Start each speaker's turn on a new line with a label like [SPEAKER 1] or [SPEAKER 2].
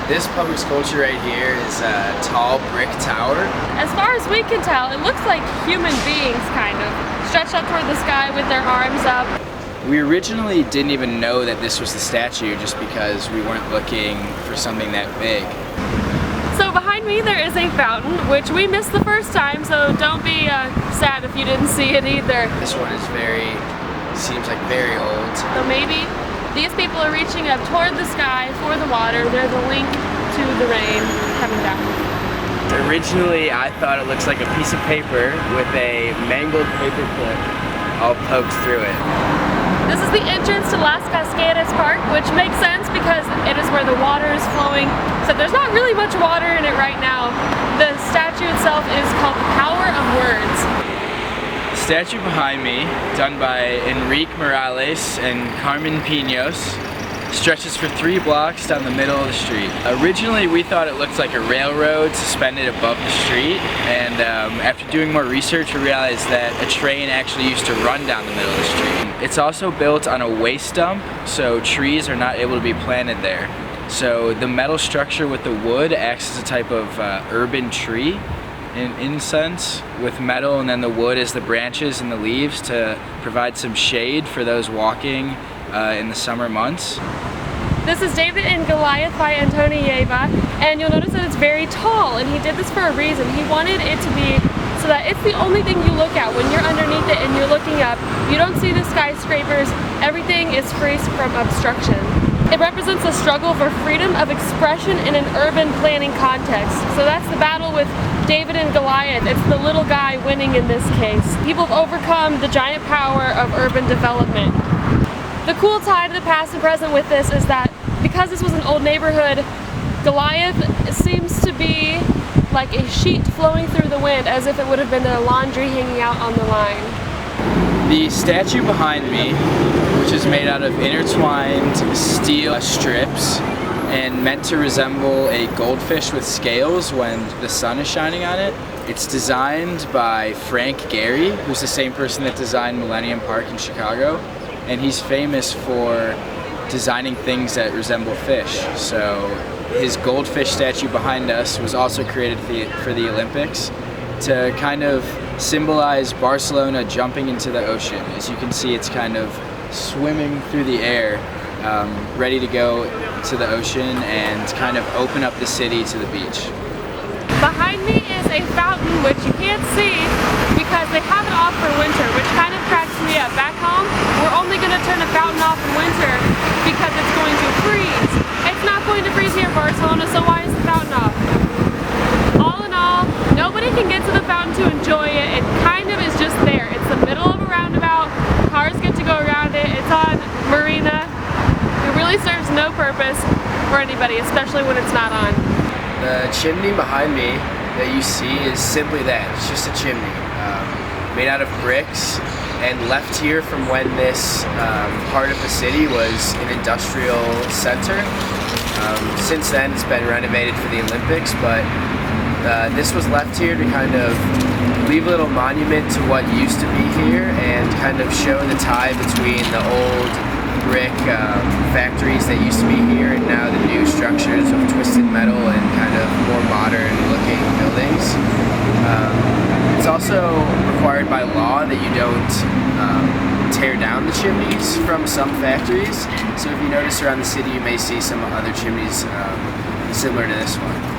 [SPEAKER 1] This public sculpture right here is a tall brick tower.
[SPEAKER 2] As far as we can tell, it looks like human beings, kind of, stretched up toward the sky with their arms up.
[SPEAKER 1] We originally didn't even know that this was the statue just because we weren't looking for something that big.
[SPEAKER 2] So behind me there is a fountain, which we missed the first time, so don't be sad if you didn't see it either.
[SPEAKER 1] This one is seems like very old.
[SPEAKER 2] So maybe these people are reaching up toward the sky for the water. They're the link to the rain coming down.
[SPEAKER 1] Originally, I thought it looks like a piece of paper with a mangled paper clip all poked through it.
[SPEAKER 2] This is the entrance to Las Cascadas Park, which makes sense because it is where the water is flowing. So there's not really much water in it right now. The statue itself is called the Power of Words.
[SPEAKER 1] The statue behind me, done by Enrique Morales and Carmen Pinos, stretches for 3 blocks down the middle of the street. Originally we thought it looked like a railroad suspended above the street, and after doing more research we realized that a train actually used to run down the middle of the street. It's also built on a waste dump, so trees are not able to be planted there. So the metal structure with the wood acts as a type of urban tree in sense, with metal, and then the wood is the branches and the leaves to provide some shade for those walking in the summer months.
[SPEAKER 2] This is David and Goliath by Antonieva, and you'll notice that it's very tall, and he did this for a reason. He wanted it to be so that it's the only thing you look at when you're underneath it and you're looking up. You don't see the skyscrapers, everything is free from obstruction. It represents a struggle for freedom of expression in an urban planning context. So that's the battle with David and Goliath. It's the little guy winning in this case. People have overcome the giant power of urban development. The cool tie to the past and present with this is that because this was an old neighborhood, Goliath seems to be like a sheet flowing through the wind, as if it would have been a laundry hanging out on the line.
[SPEAKER 1] The statue behind me, which is made out of intertwined steel strips and meant to resemble a goldfish with scales when the sun is shining on it. It's designed by Frank Gehry, who's the same person that designed Millennium Park in Chicago, and he's famous for designing things that resemble fish. So his goldfish statue behind us was also created for the Olympics to kind of symbolize Barcelona jumping into the ocean. As you can see, it's kind of swimming through the air, ready to go to the ocean and kind of open up the city to the beach.
[SPEAKER 2] Behind me is a fountain, which you can't see because they have it off for winter, which kind of cracks me up. Back home, we're only going to turn a fountain off in winter because it's going to freeze. It's not going to freeze here in Barcelona, so why is the fountain off? All in all, nobody can get to the fountain to enjoy it. It kind of is just there. It's the middle of a roundabout. Cars get to go around it. It's on Marina. It really serves no purpose for anybody, especially when it's not on.
[SPEAKER 1] The chimney behind me that you see is simply that. It's just a chimney made out of bricks and left here from when this part of the city was an industrial center. Since then it's been renovated for the Olympics, but this was left here to kind of leave a little monument to what used to be here and kind of show the tie between the old brick factories that used to be here and now the new structures of twisted metal and kind of more modern looking buildings. It's also required by law that you don't tear down the chimneys from some factories. So if you notice around the city, you may see some other chimneys similar to this one.